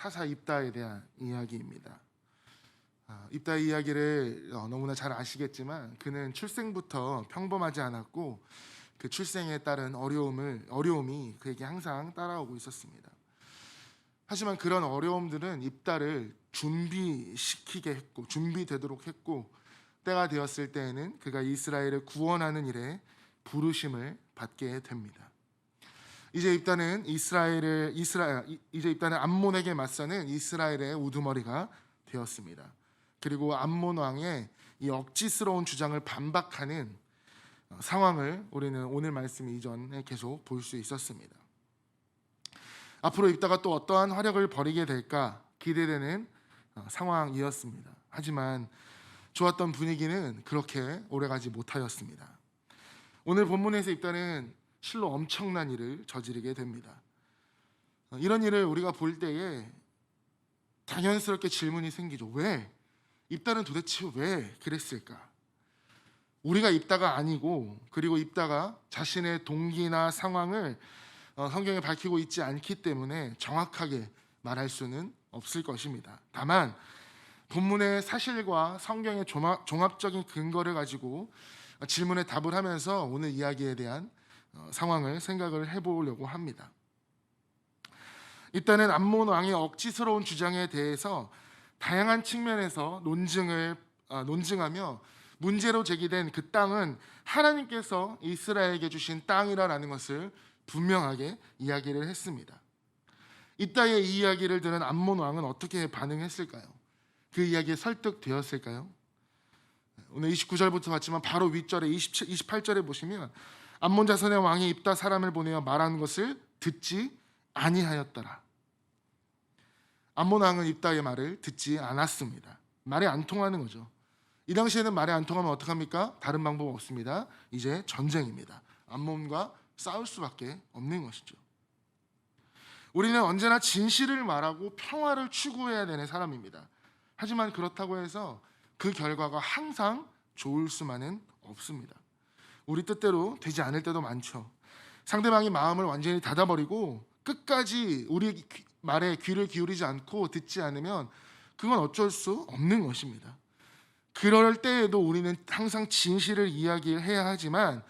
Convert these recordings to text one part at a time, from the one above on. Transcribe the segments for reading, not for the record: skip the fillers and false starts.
사사 입다에 대한 이야기입니다. 입다의 이야기를 너무나 잘 아시겠지만 그는 출생부터 평범하지 않았고 그 출생에 따른 어려움이 그에게 항상 따라오고 있었습니다. 하지만 그런 어려움들은 입다를 준비시키게 했고 준비되도록 했고 때가 되었을 때에는 그가 이스라엘을 구원하는 일에 부르심을 받게 됩니다. 이제 입다는 암몬에게 맞서는 이스라엘의 우두머리가 되었습니다. 그리고 암몬 왕의 이 억지스러운 주장을 반박하는 상황을 우리는 오늘 말씀 이전에 계속 볼 수 있었습니다. 앞으로 입다가 또 어떠한 활약을 벌이게 될까 기대되는 상황이었습니다. 하지만 좋았던 분위기는 그렇게 오래가지 못하였습니다. 오늘 본문에서 입다는 실로 엄청난 일을 저지르게 됩니다. 이런 일을 우리가 볼 때에 당연스럽게 질문이 생기죠. 왜? 입다는 도대체 왜 그랬을까? 우리가 입다가 아니고 그리고 입다가 자신의 동기나 상황을 성경에 밝히고 있지 않기 때문에 정확하게 말할 수는 없을 것입니다. 다만 본문의 사실과 성경의 종합적인 근거를 가지고 질문에 답을 하면서 오늘 이야기에 대한 상황을 생각을 해보려고 합니다. 입다는 암몬 왕의 억지스러운 주장에 대해서 다양한 측면에서 논증하며 문제로 제기된 그 땅은 하나님께서 이스라엘에게 주신 땅이라는 것을 분명하게 이야기를 했습니다. 입다의 이 이야기를 들은 암몬 왕은 어떻게 반응했을까요? 그 이야기에 설득되었을까요? 오늘 29절부터 봤지만 바로 윗절에 28절에 보시면 암몬 자손의 왕이 입다 사람을 보내어 말하는 것을 듣지 아니하였더라. 암몬 왕은 입다의 말을 듣지 않았습니다. 말이 안 통하는 거죠. 이 당시에는 말이 안 통하면 어떡합니까? 다른 방법 없습니다. 이제 전쟁입니다. 암몬과 싸울 수밖에 없는 것이죠. 우리는 언제나 진실을 말하고 평화를 추구해야 되는 사람입니다. 하지만 그렇다고 해서 그 결과가 항상 좋을 수만은 없습니다. 우리 뜻대로 되지 않을 때도 많죠. 상대방이 마음을 완전히 닫아버리고 끝까지 우리 말에 귀를 기울이지 않고 듣지 않으면 그건 어쩔 수 없는 것입니다. 그럴 때에도 우리는 항상 진실을 이야기해야 하지만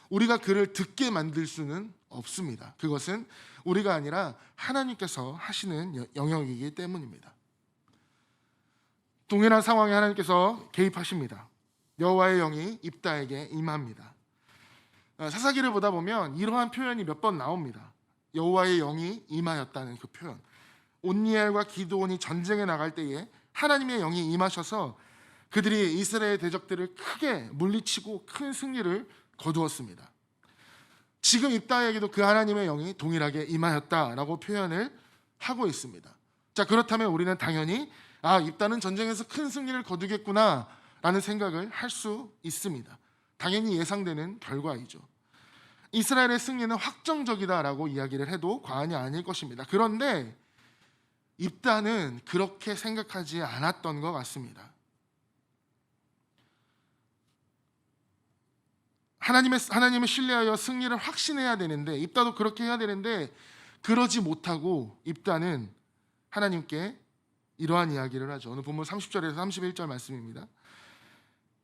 우리가 그를 듣게 만들 수는 없습니다. 그것은 우리가 아니라 하나님께서 하시는 영역이기 때문입니다. 동일한 상황에 하나님께서 개입하십니다. 여호와의 영이 입다에게 임합니다. 사사기를 보다 보면 이러한 표현이 몇 번 나옵니다. 여호와의 영이 임하였다는 그 표현. 온니엘과 기드온이 전쟁에 나갈 때에 하나님의 영이 임하셔서 그들이 이스라엘 대적들을 크게 물리치고 큰 승리를 거두었습니다. 지금 입다에게도 그 하나님의 영이 동일하게 임하였다라고 표현을 하고 있습니다. 자, 그렇다면 우리는 당연히 입다는 전쟁에서 큰 승리를 거두겠구나 라는 생각을 할 수 있습니다. 당연히 예상되는 결과이죠. 이스라엘의 승리는 확정적이다라고 이야기를 해도 과언이 아닐 것입니다. 그런데 입다는 그렇게 생각하지 않았던 것 같습니다. 하나님을 신뢰하여 승리를 확신해야 되는데 입다도 그렇게 해야 되는데 그러지 못하고 입다는 하나님께 이러한 이야기를 하죠. 오늘 본문 30절에서 31절 말씀입니다.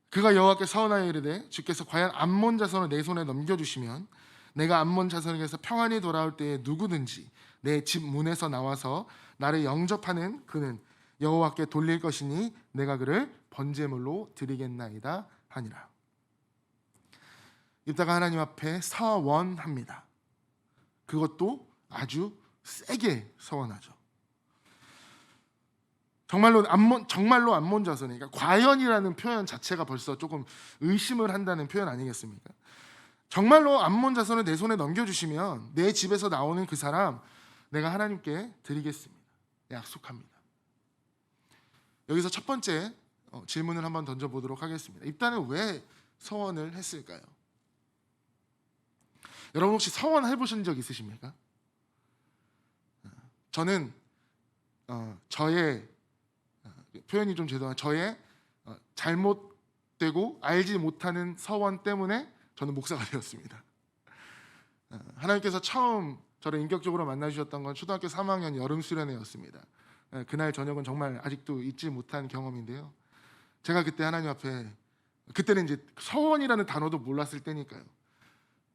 그가 여호와께 서원하여 이르되 주께서 과연 암몬 자손을 내 손에 넘겨주시면 내가 암몬 자손에게서 평안히 돌아올 때에 누구든지 내 집 문에서 나와서 나를 영접하는 그는 여호와께 돌릴 것이니 내가 그를 번제물로 드리겠나이다 하니라. 입다가 하나님 앞에 서원합니다. 그것도 아주 세게 서원하죠. 정말로 암몬 자손이, 그러니까 과연이라는 표현 자체가 벌써 조금 의심을 한다는 표현 아니겠습니까? 정말로 암몬 자손을 내 손에 넘겨주시면 내 집에서 나오는 그 사람 내가 하나님께 드리겠습니다. 약속합니다. 여기서 첫 번째 질문을 한번 던져보도록 하겠습니다. 입다는 왜 서원을 했을까요? 여러분 혹시 서원 해보신 적 있으십니까? 저는 저의 표현이 좀 죄송한 저의 잘못되고 알지 못하는 서원 때문에 저는 목사가 되었습니다. 하나님께서 처음 저를 인격적으로 만나주셨던 건 초등학교 3학년 여름 수련회였습니다. 그날 저녁은 정말 아직도 잊지 못한 경험인데요. 제가 그때 하나님 앞에, 그때는 이제 서원이라는 단어도 몰랐을 때니까요.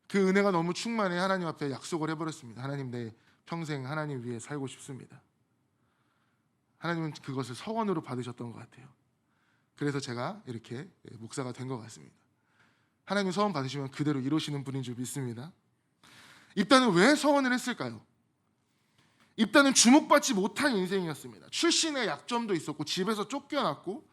그 은혜가 너무 충만해 하나님 앞에 약속을 해버렸습니다. 하나님, 내 평생 하나님 위해 살고 싶습니다. 하나님은 그것을 서원으로 받으셨던 것 같아요. 그래서 제가 이렇게 목사가 된 것 같습니다. 하나님 서원 받으시면 그대로 이루시는 분인 줄 믿습니다. 입다는 왜 서원을 했을까요? 입다는 주목받지 못한 인생이었습니다. 출신의 약점도 있었고 집에서 쫓겨났고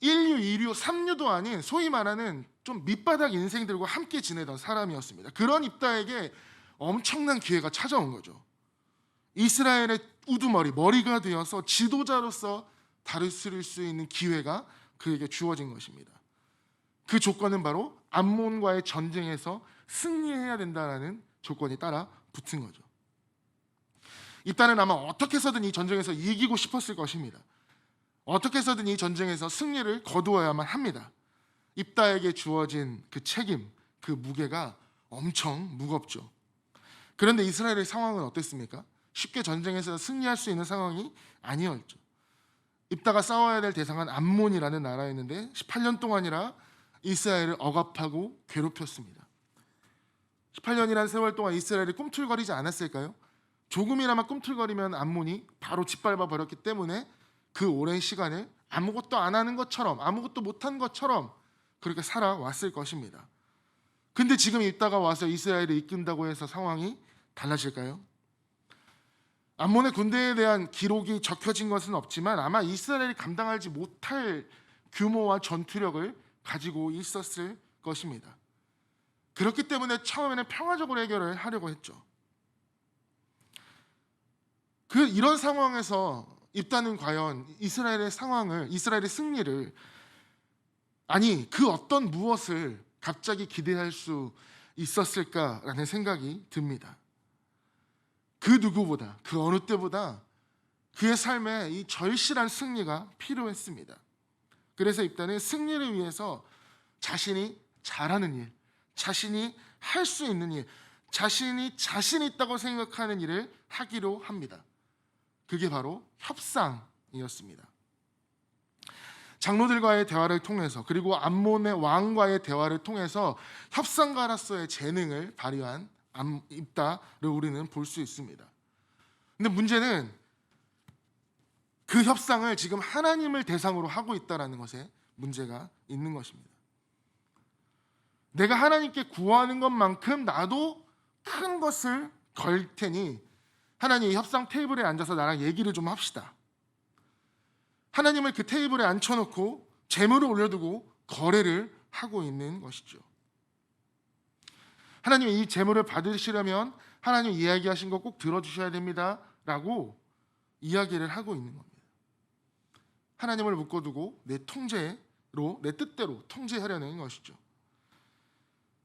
1류, 2류, 3류도 아닌 소위 말하는 좀 밑바닥 인생들과 함께 지내던 사람이었습니다. 그런 입다에게 엄청난 기회가 찾아온 거죠. 이스라엘의 우두머리, 머리가 되어서 지도자로서 다스릴 수 있는 기회가 그에게 주어진 것입니다. 그 조건은 바로 암몬과의 전쟁에서 승리해야 된다는 조건이 따라 붙은 거죠. 입다는 아마 어떻게 해서든 이 전쟁에서 이기고 싶었을 것입니다. 어떻게 해서든 이 전쟁에서 승리를 거두어야만 합니다. 입다에게 주어진 그 책임, 그 무게가 엄청 무겁죠. 그런데 이스라엘의 상황은 어땠습니까? 쉽게 전쟁에서 승리할 수 있는 상황이 아니었죠. 입다가 싸워야 될 대상은 암몬이라는 나라였는데 18년 동안이라 이스라엘을 억압하고 괴롭혔습니다. 18년이라는 세월 동안 이스라엘이 꿈틀거리지 않았을까요? 조금이나마 꿈틀거리면 암몬이 바로 짓밟아 버렸기 때문에 그 오랜 시간을 아무것도 안 하는 것처럼, 아무것도 못한 것처럼 그렇게 살아왔을 것입니다. 근데 지금 입다가 와서 이스라엘을 이끈다고 해서 상황이 달라질까요? 암몬의 군대에 대한 기록이 적혀진 것은 없지만 아마 이스라엘이 감당하지 못할 규모와 전투력을 가지고 있었을 것입니다. 그렇기 때문에 처음에는 평화적으로 해결을 하려고 했죠. 이런 상황에서 입다는 과연 이스라엘의 상황을, 이스라엘의 승리를, 아니 그 어떤 무엇을 갑자기 기대할 수 있었을까라는 생각이 듭니다. 그 누구보다, 그 어느 때보다 그의 삶에 이 절실한 승리가 필요했습니다. 그래서 입다는 승리를 위해서 자신이 잘하는 일, 자신이 할 수 있는 일, 자신이 자신 있다고 생각하는 일을 하기로 합니다. 그게 바로 협상이었습니다. 장로들과의 대화를 통해서, 그리고 암몬의 왕과의 대화를 통해서 협상가로서의 재능을 발휘한 입다를 우리는 볼 수 있습니다. 근데 문제는 그 협상을 지금 하나님을 대상으로 하고 있다는 것에 문제가 있는 것입니다. 내가 하나님께 구하는 것만큼 나도 큰 것을 걸 테니 하나님, 이 협상 테이블에 앉아서 나랑 얘기를 좀 합시다. 하나님을 그 테이블에 앉혀놓고 재물을 올려두고 거래를 하고 있는 것이죠. 하나님, 이 재물을 받으시려면 하나님 이야기하신 거 꼭 들어주셔야 됩니다 라고 이야기를 하고 있는 겁니다. 하나님을 묶어두고 내 통제로, 내 뜻대로 통제하려는 것이죠.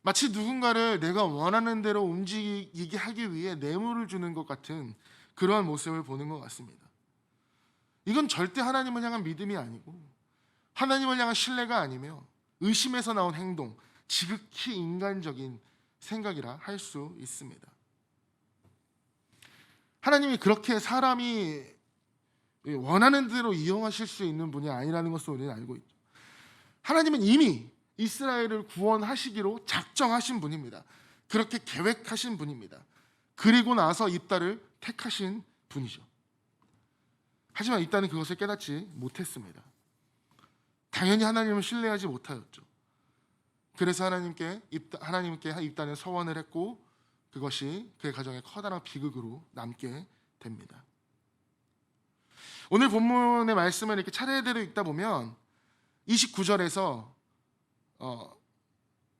마치 누군가를 내가 원하는 대로 움직이게 하기 위해 뇌물을 주는 것 같은 그러한 모습을 보는 것 같습니다. 이건 절대 하나님을 향한 믿음이 아니고 하나님을 향한 신뢰가 아니며 의심에서 나온 행동, 지극히 인간적인 생각이라 할 수 있습니다. 하나님이 그렇게 사람이 원하는 대로 이용하실 수 있는 분이 아니라는 것을 우리는 알고 있죠. 하나님은 이미 이스라엘을 구원하시기로 작정하신 분입니다. 그렇게 계획하신 분입니다. 그리고 나서 입다를 택하신 분이죠. 하지만 입다는 그것을 깨닫지 못했습니다. 당연히 하나님을 신뢰하지 못하였죠. 그래서 하나님께 입다는 서원을 했고 그것이 그의 가정의 커다란 비극으로 남게 됩니다. 오늘 본문의 말씀을 이렇게 차례대로 읽다 보면 29절에서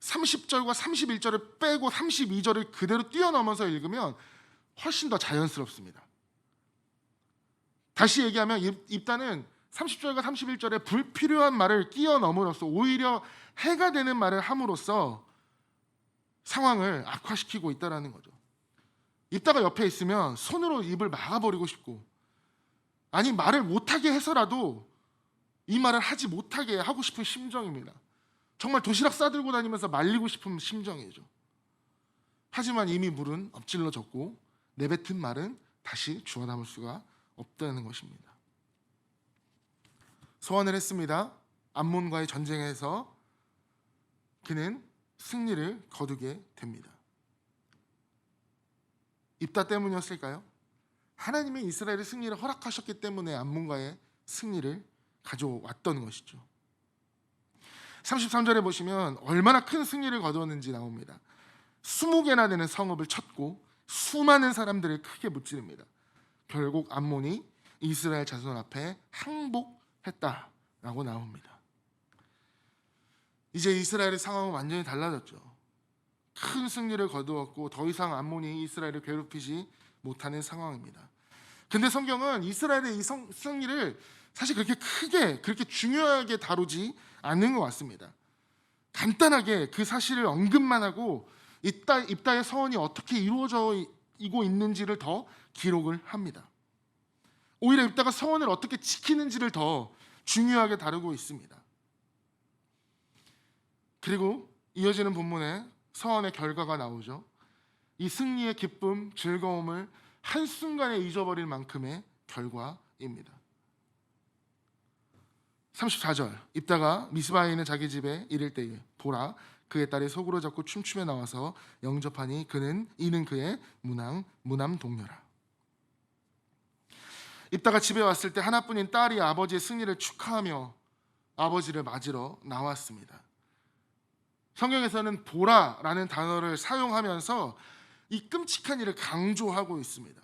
30절과 31절을 빼고 32절을 그대로 뛰어넘어서 읽으면 훨씬 더 자연스럽습니다. 다시 얘기하면 입다는 30절과 31절에 불필요한 말을 끼워 넣음으로써 오히려 해가 되는 말을 함으로써 상황을 악화시키고 있다는 거죠. 입다가 옆에 있으면 손으로 입을 막아버리고 싶고, 아니 말을 못하게 해서라도 이 말을 하지 못하게 하고 싶은 심정입니다. 정말 도시락 싸들고 다니면서 말리고 싶은 심정이죠. 하지만 이미 물은 엎질러졌고 내뱉은 말은 다시 주워 담을 수가 없다는 것입니다. 소환을 했습니다. 암몬과의 전쟁에서 그는 승리를 거두게 됩니다. 입다 때문이었을까요? 하나님이 이스라엘의 승리를 허락하셨기 때문에 암몬과의 승리를 가져왔던 것이죠. 33절에 보시면 얼마나 큰 승리를 거두었는지 나옵니다. 20개나 되는 성읍을 쳤고 수많은 사람들을 크게 무찌릅니다. 결국 암몬이 이스라엘 자손 앞에 항복했다라고 나옵니다. 이제 이스라엘의 상황은 완전히 달라졌죠. 큰 승리를 거두었고 더 이상 암몬이 이스라엘을 괴롭히지 못하는 상황입니다. 근데 성경은 이스라엘의 이 승리를 사실 그렇게 중요하게 다루지 않는 것 같습니다. 간단하게 그 사실을 언급만 하고 입다의 서원이 어떻게 이루어지고 있는지를 더 기록을 합니다. 오히려 입다가 서원을 어떻게 지키는지를 더 중요하게 다루고 있습니다. 그리고 이어지는 본문에 서원의 결과가 나오죠. 이 승리의 기쁨, 즐거움을 한순간에 잊어버릴 만큼의 결과입니다. 34절, 입다가 미스바에 있는 자기 집에 이를 때에 보라, 그의 딸이 속으로 잡고 춤추며 나와서 영접하니 이는 그의 무남 동료라. 입다가 집에 왔을 때 하나뿐인 딸이 아버지의 승리를 축하하며 아버지를 맞으러 나왔습니다. 성경에서는 보라라는 단어를 사용하면서 이 끔찍한 일을 강조하고 있습니다.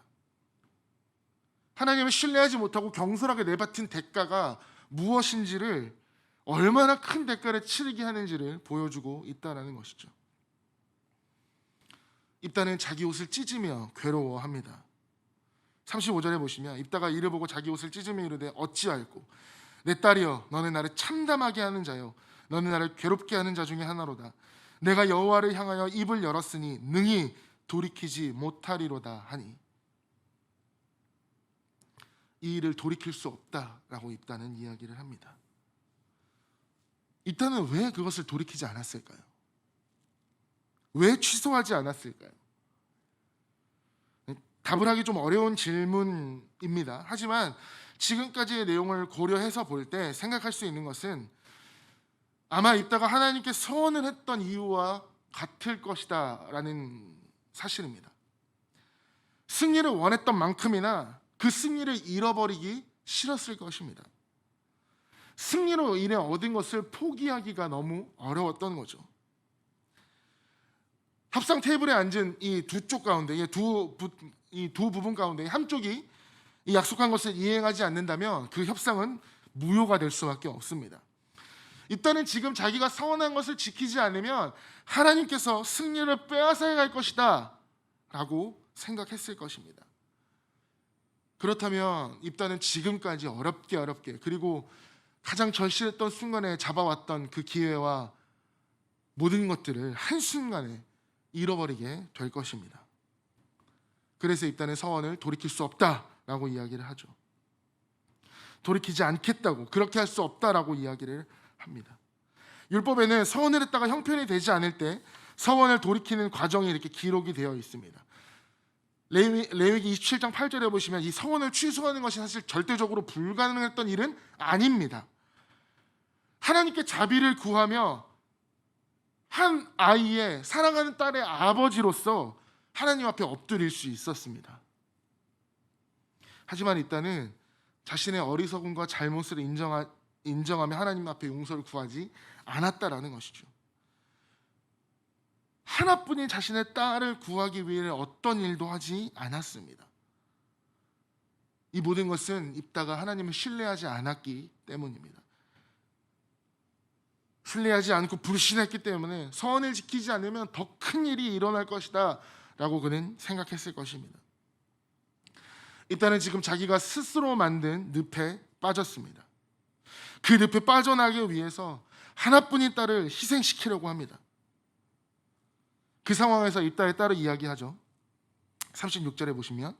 하나님을 신뢰하지 못하고 경솔하게 내뱉은 대가가 무엇인지를, 얼마나 큰 대가를 치르게 하는지를 보여주고 있다는 것이죠. 입다는 자기 옷을 찢으며 괴로워합니다. 35절에 보시면 입다가 이를 보고 자기 옷을 찢으며 이르되 어찌하였고 내 딸이여 너는 나를 참담하게 하는 자요 너는 나를 괴롭게 하는 자 중에 하나로다. 내가 여호와를 향하여 입을 열었으니 능히 돌이키지 못하리로다 하니, 이 일을 돌이킬 수 없다라고 입다는 이야기를 합니다. 입다는 왜 그것을 돌이키지 않았을까요? 왜 취소하지 않았을까요? 답을 하기 좀 어려운 질문입니다. 하지만 지금까지의 내용을 고려해서 볼 때 생각할 수 있는 것은 아마 입다가 하나님께 서원을 했던 이유와 같을 것이다 라는 사실입니다. 승리를 원했던 만큼이나 그 승리를 잃어버리기 싫었을 것입니다. 승리로 인해 얻은 것을 포기하기가 너무 어려웠던 거죠. 협상 테이블에 앉은 이 두 쪽 가운데, 이 두 부분 가운데 한쪽이 이 약속한 것을 이행하지 않는다면 그 협상은 무효가 될 수밖에 없습니다. 일단은 지금 자기가 서원한 것을 지키지 않으면 하나님께서 승리를 빼앗아야 할 것이다 라고 생각했을 것입니다. 그렇다면 입다는 지금까지 어렵게 그리고 가장 절실했던 순간에 잡아왔던 그 기회와 모든 것들을 한순간에 잃어버리게 될 것입니다. 그래서 입다는 서원을 돌이킬 수 없다라고 이야기를 하죠. 돌이키지 않겠다고, 그렇게 할 수 없다라고 이야기를 합니다. 율법에는 서원을 했다가 형편이 되지 않을 때 서원을 돌이키는 과정이 이렇게 기록이 되어 있습니다. 레위기 27장 8절에 보시면 이 서원을 취소하는 것이 사실 절대적으로 불가능했던 일은 아닙니다. 하나님께 자비를 구하며 한 아이의, 사랑하는 딸의 아버지로서 하나님 앞에 엎드릴 수 있었습니다. 하지만 입다는 자신의 어리석음과 잘못을 인정하며 하나님 앞에 용서를 구하지 않았다라는 것이죠. 하나뿐인 자신의 딸을 구하기 위해 어떤 일도 하지 않았습니다. 이 모든 것은 입다가 하나님을 신뢰하지 않았기 때문입니다. 신뢰하지 않고 불신했기 때문에 서원을 지키지 않으면 더 큰 일이 일어날 것이다 라고 그는 생각했을 것입니다. 입다는 지금 자기가 스스로 만든 늪에 빠졌습니다. 그 늪에 빠져나가기 위해서 하나뿐인 딸을 희생시키려고 합니다. 그 상황에서 입다의 딸을 이야기하죠. 36절에 보시면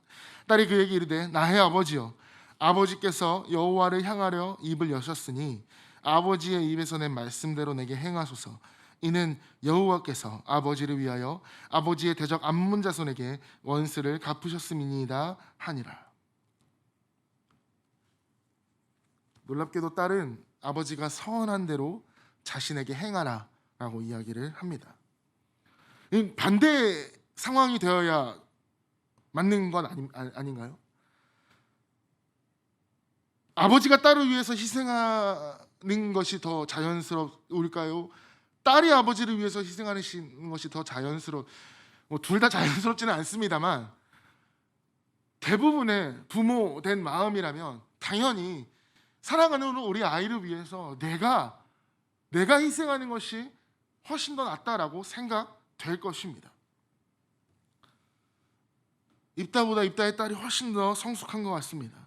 딸이 그에게 이르되 나의 아버지여, 아버지께서 여호와를 향하려 입을 여셨으니 아버지의 입에서 낸 말씀대로 내게 행하소서. 이는 여호와께서 아버지를 위하여 아버지의 대적 암몬 자손에게 원수를 갚으셨음이니이다 하니라. 놀랍게도 딸은 아버지가 서원한 대로 자신에게 행하라라고 이야기를 합니다. 반대 상황이 되어야 맞는 건 아닌가요? 아버지가 딸을 위해서 희생하는 것이 더 자연스러울까요? 딸이 아버지를 위해서 희생하는 것이 더 둘 다 자연스럽지는 않습니다만, 대부분의 부모 된 마음이라면 당연히 사랑하는 우리 아이를 위해서 내가 희생하는 것이 훨씬 더 낫다라고 생각될 것입니다. 입다보다 입다의 딸이 훨씬 더 성숙한 것 같습니다.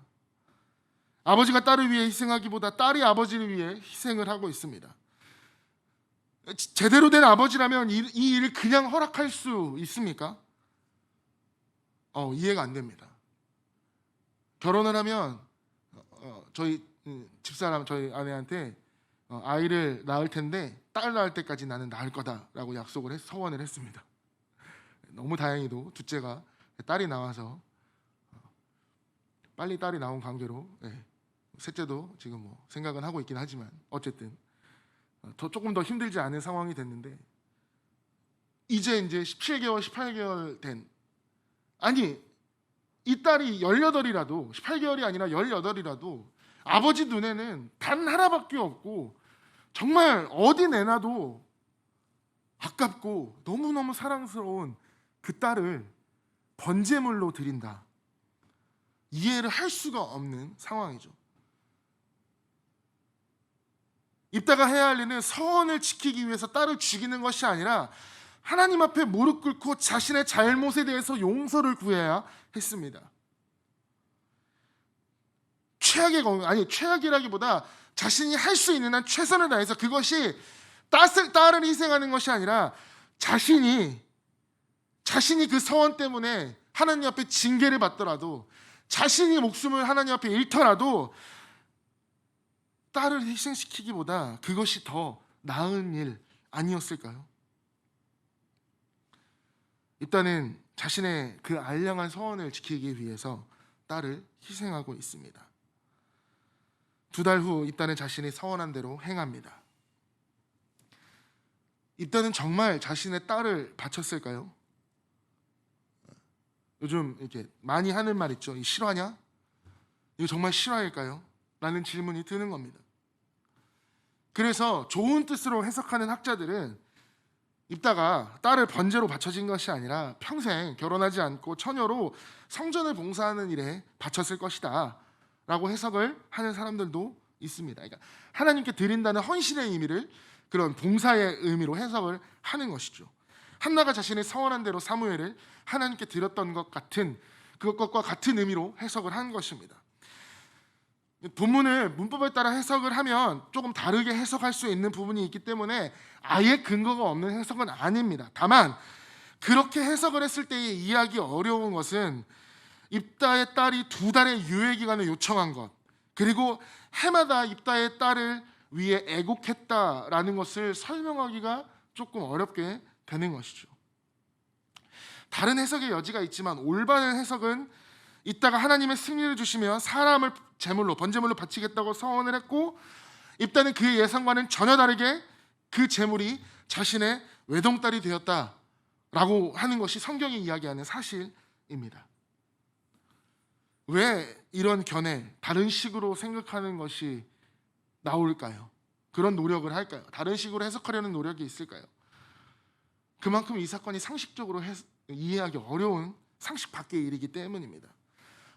아버지가 딸을 위해 희생하기보다 딸이 아버지를 위해 희생을 하고 있습니다. 제대로 된 아버지라면 이 일을 그냥 허락할 수 있습니까? 이해가 안 됩니다. 결혼을 하면 저희 집사람, 저희 아내한테 아이를 낳을 텐데 딸 낳을 때까지 나는 낳을 거다라고 서원을 했습니다. 너무 다행히도 둘째가 딸이 나와서 빨리 딸이 나온 관계로 셋째도 지금 생각은 하고 있긴 하지만 어쨌든 조금 더 힘들지 않은 상황이 됐는데, 이제 17개월, 18개월 된, 아니 이 딸이 18이라도 18개월이 아니라 18이라도 아버지 눈에는 단 하나밖에 없고 정말 어디 내놔도 아깝고 너무너무 사랑스러운 그 딸을 번제물로 드린다. 이해를 할 수가 없는 상황이죠. 입다가 해야 할 일은 서원을 지키기 위해서 딸을 죽이는 것이 아니라 하나님 앞에 무릎 꿇고 자신의 잘못에 대해서 용서를 구해야 했습니다. 최악이라기보다 자신이 할 수 있는 한 최선을 다해서, 그것이 딸을 희생하는 것이 아니라 자신이 그 서원 때문에 하나님 앞에 징계를 받더라도, 자신이 목숨을 하나님 앞에 잃더라도 딸을 희생시키기보다 그것이 더 나은 일 아니었을까요? 입다는 자신의 그 알량한 서원을 지키기 위해서 딸을 희생하고 있습니다. 2달 후 입다는 자신이 서원한 대로 행합니다. 입다는 정말 자신의 딸을 바쳤을까요? 요즘 이렇게 많이 하는 말 있죠. 실화냐? 이거 정말 실화일까요? 라는 질문이 드는 겁니다. 그래서 좋은 뜻으로 해석하는 학자들은 입다가 딸을 번제로 바쳐진 것이 아니라 평생 결혼하지 않고 처녀로 성전을 봉사하는 일에 바쳤을 것이다 라고 해석을 하는 사람들도 있습니다. 그러니까 하나님께 드린다는 헌신의 의미를 그런 봉사의 의미로 해석을 하는 것이죠. 한나가 자신의 서원한 대로 사무엘을 하나님께 드렸던 그것과 같은 의미로 해석을 한 것입니다. 본문을 문법에 따라 해석을 하면 조금 다르게 해석할 수 있는 부분이 있기 때문에 아예 근거가 없는 해석은 아닙니다. 다만 그렇게 해석을 했을 때에 이해하기 어려운 것은 입다의 딸이 2달의 유예 기간을 요청한 것, 그리고 해마다 입다의 딸을 위해 애곡했다라는 것을 설명하기가 조금 어렵게 되는 것이죠. 다른 해석의 여지가 있지만 올바른 해석은 입다가 하나님의 승리를 주시며 사람을 번제물로 바치겠다고 서원을 했고, 입다는 그의 예상과는 전혀 다르게 그 제물이 자신의 외동딸이 되었다라고 하는 것이 성경이 이야기하는 사실입니다. 왜 이런 다른 식으로 생각하는 것이 나올까요? 그런 노력을 할까요? 다른 식으로 해석하려는 노력이 있을까요? 그만큼 이 사건이 상식적으로 이해하기 어려운 상식 밖의 일이기 때문입니다.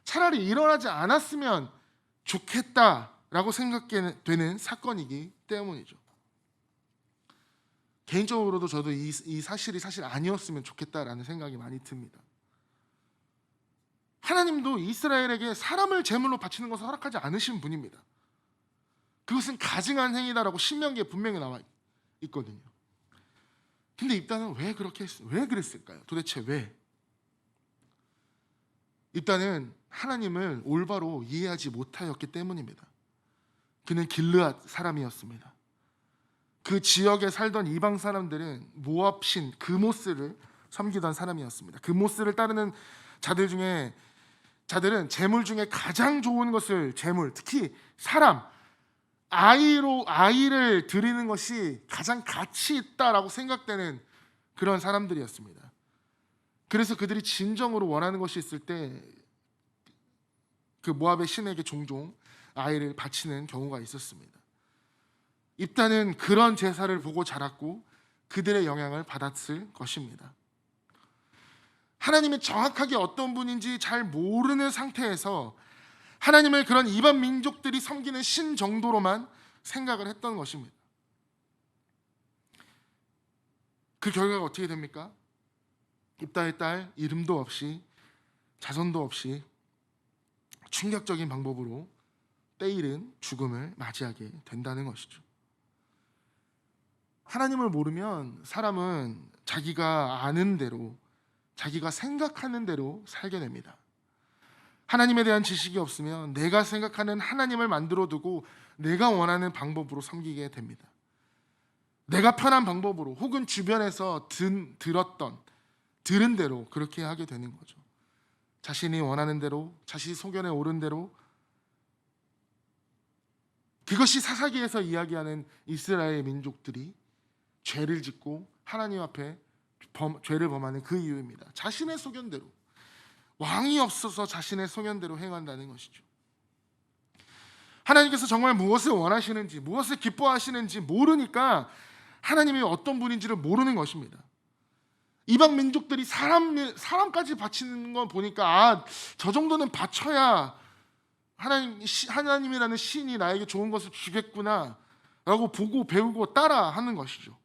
차라리 일어나지 않았으면 좋겠다라고 생각되는 사건이기 때문이죠. 개인적으로도 저도 이 사실이 사실 아니었으면 좋겠다라는 생각이 많이 듭니다. 하나님도 이스라엘에게 사람을 제물로 바치는 것을 허락하지 않으신 분입니다. 그것은 가증한 행위다라고 신명기에 분명히 나와 있거든요. 근데 입다는 왜 그랬을까요? 도대체 왜? 입다는 하나님을 올바로 이해하지 못하였기 때문입니다. 그는 길르앗 사람이었습니다. 그 지역에 살던 이방 사람들은 모압 신 그모스를 섬기던 사람이었습니다. 그모스를 따르는 자들은 재물 중에 가장 좋은 것을 특히 사람, 아이를 드리는 것이 가장 가치 있다라고 생각되는 그런 사람들이었습니다. 그래서 그들이 진정으로 원하는 것이 있을 때 그 모압의 신에게 종종 아이를 바치는 경우가 있었습니다. 입다는 그런 제사를 보고 자랐고 그들의 영향을 받았을 것입니다. 하나님이 정확하게 어떤 분인지 잘 모르는 상태에서 하나님을 그런 이방 민족들이 섬기는 신 정도로만 생각을 했던 것입니다. 그 결과가 어떻게 됩니까? 입다의 딸 이름도 없이 자손도 없이 충격적인 방법으로 때이른 죽음을 맞이하게 된다는 것이죠. 하나님을 모르면 사람은 자기가 아는 대로, 자기가 생각하는 대로 살게 됩니다. 하나님에 대한 지식이 없으면 내가 생각하는 하나님을 만들어 두고 내가 원하는 방법으로 섬기게 됩니다. 내가 편한 방법으로 혹은 주변에서 들은 대로 그렇게 하게 되는 거죠. 자신이 원하는 대로, 자신이 소견에 오른 대로. 그것이 사사기에서 이야기하는 이스라엘 민족들이 죄를 짓고 하나님 앞에 죄를 범하는 그 이유입니다. 자신의 소견대로, 왕이 없어서 자신의 소견대로 행한다는 것이죠. 하나님께서 정말 무엇을 원하시는지, 무엇을 기뻐하시는지 모르니까 하나님이 어떤 분인지를 모르는 것입니다. 이방 민족들이 사람까지 바치는 거 보니까 저 정도는 바쳐야 하나님이라는 신이 나에게 좋은 것을 주겠구나 라고 보고 배우고 따라 하는 것이죠.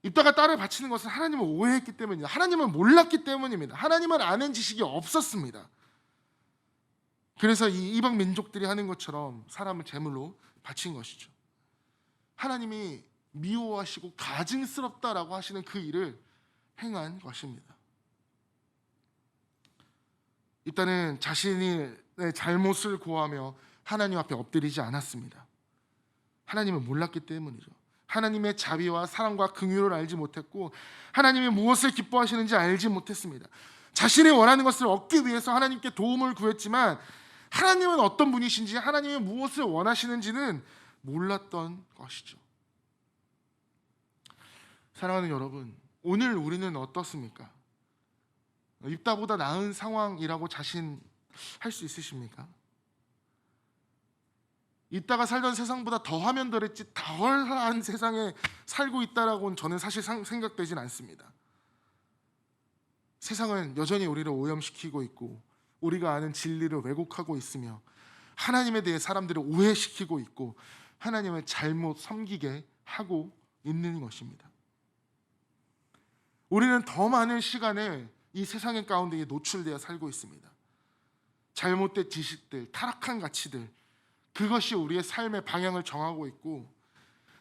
입다가 딸을 바치는 것은 하나님을 오해했기 때문입니다. 하나님을 몰랐기 때문입니다. 하나님을 아는 지식이 없었습니다. 그래서 이 이방 민족들이 하는 것처럼 사람을 제물로 바친 것이죠. 하나님이 미워하시고 가증스럽다라고 하시는 그 일을 행한 것입니다. 일단은 자신의 잘못을 고하며 하나님 앞에 엎드리지 않았습니다. 하나님을 몰랐기 때문이죠. 하나님의 자비와 사랑과 긍휼을 알지 못했고 하나님이 무엇을 기뻐하시는지 알지 못했습니다. 자신이 원하는 것을 얻기 위해서 하나님께 도움을 구했지만 하나님은 어떤 분이신지, 하나님이 무엇을 원하시는지는 몰랐던 것이죠. 사랑하는 여러분, 오늘 우리는 어떻습니까? 입다보다 나은 상황이라고 자신할 수 있으십니까? 입다가 살던 세상보다 더하면 더했지 덜한 세상에 살고 있다라고는 저는 사실 생각되진 않습니다. 세상은 여전히 우리를 오염시키고 있고 우리가 아는 진리를 왜곡하고 있으며 하나님에 대해 사람들을 오해시키고 있고 하나님을 잘못 섬기게 하고 있는 것입니다. 우리는 더 많은 시간을 이 세상의 가운데에 노출되어 살고 있습니다. 잘못된 지식들, 타락한 가치들, 그것이 우리의 삶의 방향을 정하고 있고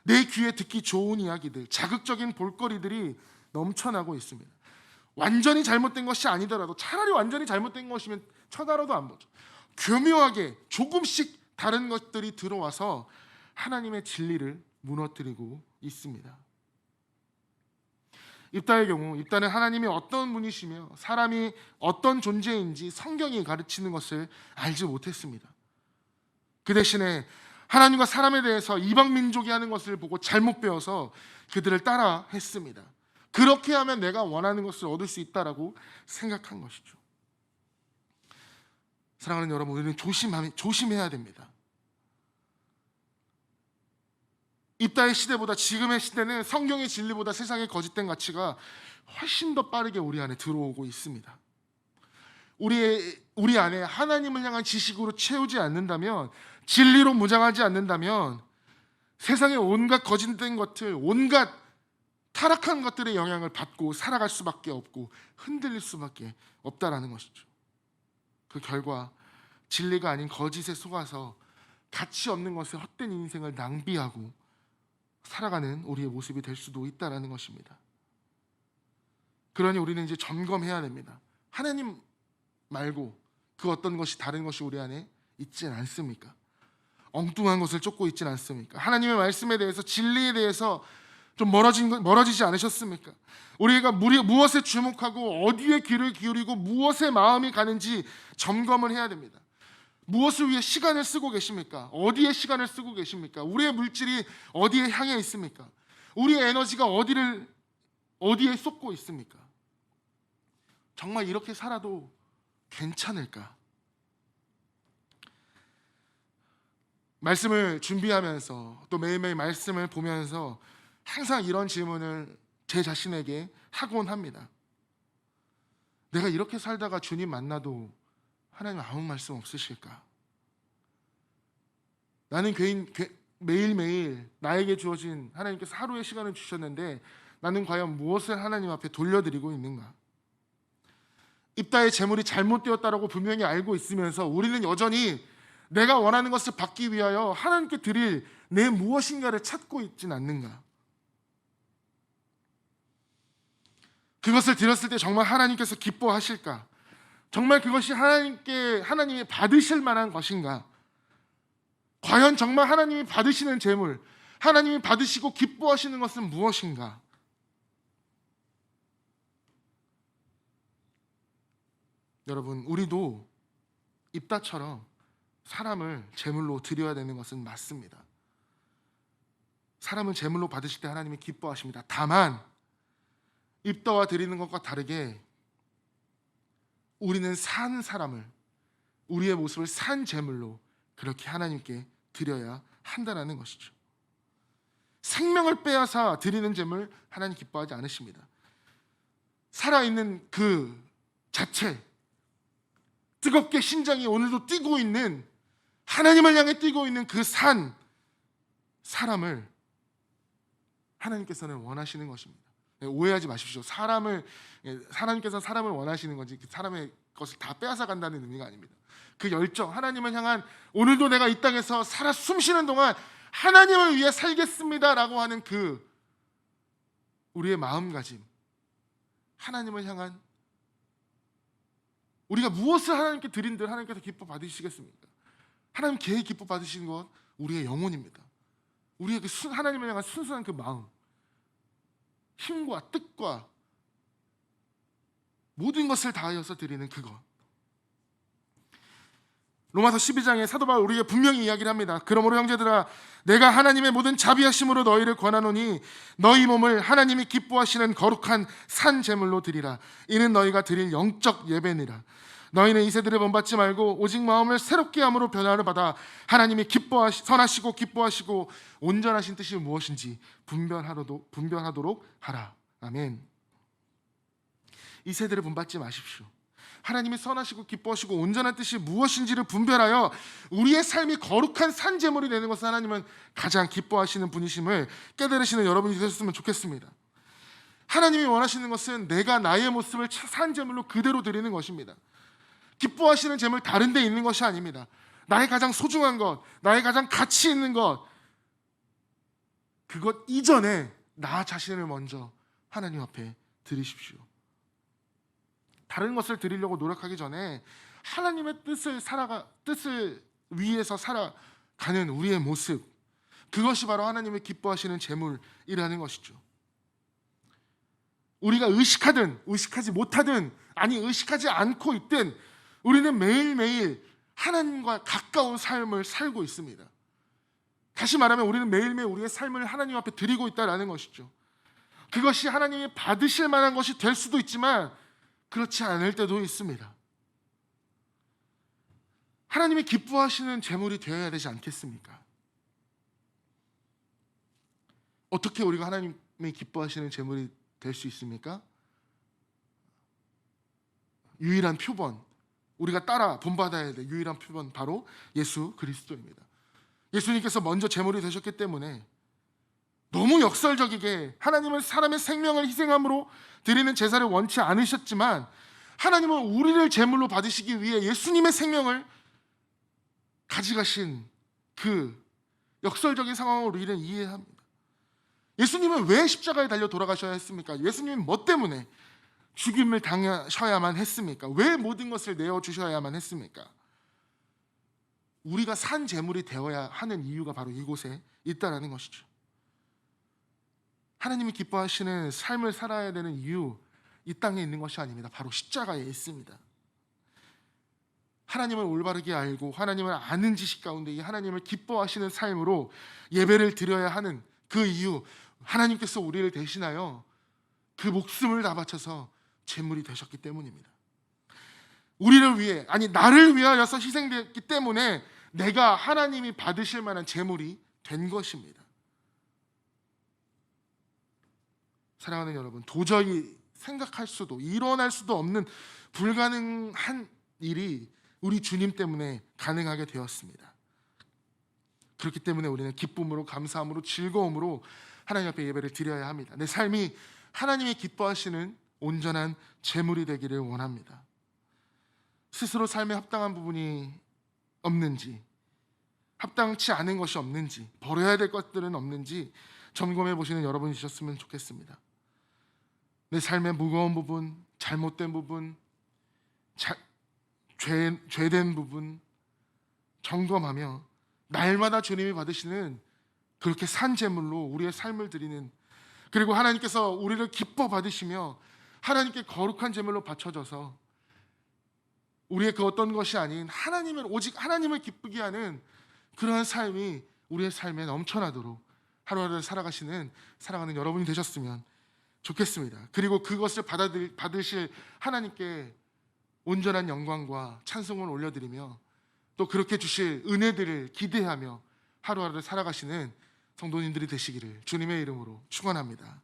내 귀에 듣기 좋은 이야기들, 자극적인 볼거리들이 넘쳐나고 있습니다. 완전히 잘못된 것이 아니더라도 차라리 완전히 잘못된 것이면 쳐다라도 안 보죠. 교묘하게 조금씩 다른 것들이 들어와서 하나님의 진리를 무너뜨리고 있습니다. 입다의 경우, 입다는 하나님이 어떤 분이시며 사람이 어떤 존재인지 성경이 가르치는 것을 알지 못했습니다. 그 대신에 하나님과 사람에 대해서 이방 민족이 하는 것을 보고 잘못 배워서 그들을 따라 했습니다. 그렇게 하면 내가 원하는 것을 얻을 수 있다라고 생각한 것이죠. 사랑하는 여러분, 우리는 조심해야 됩니다. 입다의 시대보다 지금의 시대는 성경의 진리보다 세상의 거짓된 가치가 훨씬 더 빠르게 우리 안에 들어오고 있습니다. 우리 안에 하나님을 향한 지식으로 채우지 않는다면, 진리로 무장하지 않는다면 세상의 온갖 거짓된 것들, 온갖 타락한 것들의 영향을 받고 살아갈 수밖에 없고 흔들릴 수밖에 없다라는 것이죠. 그 결과 진리가 아닌 거짓에 속아서 가치 없는 것에 헛된 인생을 낭비하고 살아가는 우리의 모습이 될 수도 있다라는 것입니다. 그러니 우리는 이제 점검해야 됩니다. 하나님 말고 그 어떤 것이 다른 것이 우리 안에 있진 않습니까? 엉뚱한 것을 쫓고 있진 않습니까? 하나님의 말씀에 대해서, 진리에 대해서 좀 멀어지지 않으셨습니까? 우리가 무엇에 주목하고 어디에 귀를 기울이고 무엇에 마음이 가는지 점검을 해야 됩니다. 무엇을 위해 시간을 쓰고 계십니까? 어디에 시간을 쓰고 계십니까? 우리의 물질이 어디에 향해 있습니까? 우리의 에너지가 어디에 쏟고 있습니까? 정말 이렇게 살아도 괜찮을까? 말씀을 준비하면서 또 매일매일 말씀을 보면서 항상 이런 질문을 제 자신에게 하곤 합니다. 내가 이렇게 살다가 주님 만나도 하나님 아무 말씀 없으실까? 나는 매일매일 나에게 주어진 하나님께서 하루의 시간을 주셨는데 나는 과연 무엇을 하나님 앞에 돌려드리고 있는가? 입다의 재물이 잘못되었다라고 분명히 알고 있으면서 우리는 여전히 내가 원하는 것을 받기 위하여 하나님께 드릴 내 무엇인가를 찾고 있진 않는가? 그것을 드렸을 때 정말 하나님께서 기뻐하실까? 정말 그것이 하나님이 받으실 만한 것인가? 과연 정말 하나님이 받으시는 재물, 하나님이 받으시고 기뻐하시는 것은 무엇인가? 여러분, 우리도 입다처럼 사람을 제물로 드려야 되는 것은 맞습니다. 사람은 제물로 받으실 때 하나님이 기뻐하십니다. 다만 입다와 드리는 것과 다르게 우리는 산 사람을, 우리의 모습을 산 제물로 그렇게 하나님께 드려야 한다는 것이죠. 생명을 빼앗아 드리는 제물 하나님 기뻐하지 않으십니다. 살아있는 그 자체, 뜨겁게 심장이 오늘도 뛰고 있는, 하나님을 향해 뛰고 있는 그 사람을 하나님께서는 원하시는 것입니다. 오해하지 마십시오. 하나님께서 사람을 원하시는 건지 사람의 것을 다 빼앗아 간다는 의미가 아닙니다. 그 열정, 하나님을 향한, 오늘도 내가 이 땅에서 살아 숨쉬는 동안 하나님을 위해 살겠습니다라고 하는 그 우리의 마음가짐, 하나님을 향한, 우리가 무엇을 하나님께 드린들 하나님께서 기뻐 받으시겠습니까? 하나님 계획 기뻐 받으시는 것 우리의 영혼입니다. 우리의 하나님을 향한 순수한 그 마음, 힘과 뜻과 모든 것을 다하여서 드리는 그것. 로마서 12장에 사도 바울 우리에게 분명히 이야기를 합니다. 그러므로 형제들아, 내가 하나님의 모든 자비하심으로 너희를 권하노니 너희 몸을 하나님이 기뻐하시는 거룩한 산 제물로 드리라. 이는 너희가 드릴 영적 예배니라. 너희는 이 세대를 본받지 말고 오직 마음을 새롭게 함으로 변화를 받아 하나님이 선하시고 기뻐하시고 온전하신 뜻이 무엇인지 분별하도록 하라. 아멘. 이 세대를 본받지 마십시오. 하나님이 선하시고 기뻐하시고 온전한 뜻이 무엇인지를 분별하여 우리의 삶이 거룩한 산 제물이 되는 것을 하나님은 가장 기뻐하시는 분이심을 깨달으시는 여러분이 되셨으면 좋겠습니다. 하나님이 원하시는 것은 내가 나의 모습을 산 제물로 그대로 드리는 것입니다. 기뻐하시는 제물 다른 데 있는 것이 아닙니다. 나의 가장 소중한 것, 나의 가장 가치 있는 것, 그것 이전에 나 자신을 먼저 하나님 앞에 드리십시오. 다른 것을 드리려고 노력하기 전에 하나님의 뜻을 위해서 살아가는 우리의 모습, 그것이 바로 하나님의 기뻐하시는 제물이라는 것이죠. 우리가 의식하든 의식하지 못하든, 아니 의식하지 않고 있든 우리는 매일매일 하나님과 가까운 삶을 살고 있습니다. 다시 말하면 우리는 매일매일 우리의 삶을 하나님 앞에 드리고 있다는 것이죠. 그것이 하나님이 받으실 만한 것이 될 수도 있지만 그렇지 않을 때도 있습니다. 하나님이 기뻐하시는 제물이 되어야 되지 않겠습니까? 어떻게 우리가 하나님이 기뻐하시는 제물이 될 수 있습니까? 유일한 표본, 우리가 따라 본받아야 될 유일한 표본, 바로 예수 그리스도입니다. 예수님께서 먼저 제물이 되셨기 때문에 너무 역설적이게 하나님은 사람의 생명을 희생함으로 드리는 제사를 원치 않으셨지만 하나님은 우리를 제물로 받으시기 위해 예수님의 생명을 가져가신 그 역설적인 상황을 우리는 이해해야 합니다. 예수님은 왜 십자가에 달려 돌아가셔야 했습니까? 예수님은 뭐 때문에 죽임을 당하셔야만 했습니까? 왜 모든 것을 내어주셔야만 했습니까? 우리가 산 제물이 되어야 하는 이유가 바로 이곳에 있다는 것이죠. 하나님이 기뻐하시는 삶을 살아야 되는 이유, 이 땅에 있는 것이 아닙니다. 바로 십자가에 있습니다. 하나님을 올바르게 알고 하나님을 아는 지식 가운데 이 하나님을 기뻐하시는 삶으로 예배를 드려야 하는 그 이유, 하나님께서 우리를 대신하여 그 목숨을 다 바쳐서 제물이 되셨기 때문입니다. 우리를 위해, 아니 나를 위하여서 희생되었기 때문에 내가 하나님이 받으실 만한 제물이 된 것입니다. 사랑하는 여러분, 도저히 생각할 수도 일어날 수도 없는 불가능한 일이 우리 주님 때문에 가능하게 되었습니다. 그렇기 때문에 우리는 기쁨으로, 감사함으로, 즐거움으로 하나님 앞에 예배를 드려야 합니다. 내 삶이 하나님이 기뻐하시는 온전한 제물이 되기를 원합니다. 스스로 삶에 합당한 부분이 없는지, 합당치 않은 것이 없는지, 버려야 될 것들은 없는지 점검해 보시는 여러분이셨으면 좋겠습니다. 내 삶의 무거운 부분, 잘못된 부분, 죄된 부분 점검하며 날마다 주님이 받으시는 그렇게 산 제물로 우리의 삶을 드리는, 그리고 하나님께서 우리를 기뻐 받으시며 하나님께 거룩한 제물로 바쳐져서 우리의 그 어떤 것이 아닌 하나님을, 오직 하나님을 기쁘게 하는 그러한 삶이 우리의 삶에 넘쳐나도록 하루하루 살아가시는 사랑하는 여러분이 되셨으면 좋겠습니다. 그리고 그것을 받으실 하나님께 온전한 영광과 찬송을 올려드리며 또 그렇게 주실 은혜들을 기대하며 하루하루 살아가시는 성도님들이 되시기를 주님의 이름으로 축원합니다.